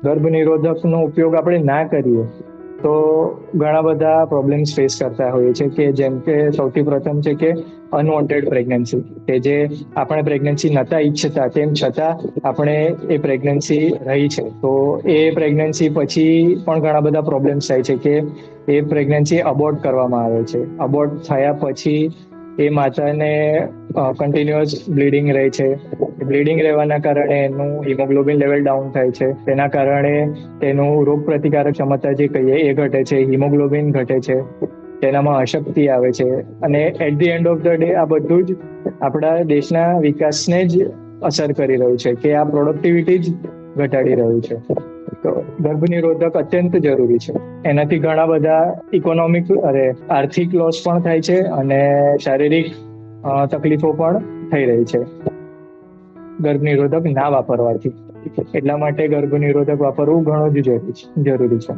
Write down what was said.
ગર્ભ નિરોધકનો ઉપયોગ આપણે ના કરીએ તો ઘણા બધા પ્રોબ્લેમ્સ ફેસ કરતા હોઈએ છે, કે જેમ કે સૌથી પ્રથમ છે કે અનવોન્ટેડ પ્રેગ્નન્સી, કે જે આપણે પ્રેગ્નન્સી નતા ઈચ્છતા તેમ છતાં આપણે એ પ્રેગ્નન્સી રહી છે. તો એ પ્રેગ્નન્સી પછી પણ ઘણા બધા પ્રોબ્લેમ્સ થાય છે, કે એ પ્રેગ્નન્સી અબોર્ટ કરવામાં આવે છે. અબોર્ટ થયા પછી એ માતાને કન્ટિન્યુઅસ બ્લીડિંગ રહે છે. બ્લીડિંગ રહેવાના કારણે એનું હિમોગ્લોબિન લેવલ ડાઉન થાય છે. તેના કારણે તેનું રોગ પ્રતિકારક ક્ષમતા જે કહીએ એ ઘટે છે, હિમોગ્લોબિન ઘટે છે, તેનામાં અશક્તિ આવે છે. અને at the end of the day આ બધું જ આપણા દેશના વિકાસને જ અસર કરી રહ્યું છે, કે આ પ્રોડક્ટિવિટી જ ઘટાડી રહ્યું છે. તો ગર્ભ નિરોધક અત્યંત જરૂરી છે. એનાથી ઘણા બધા આર્થિક લોસ પણ થાય છે અને શારીરિક તકલીફો પણ થઈ રહી છે ગર્ભ નિરોધક ના વાપરવાથી. એટલા માટે ગર્ભ નિરોધક વાપરવું ઘણું જ જરૂરી છે.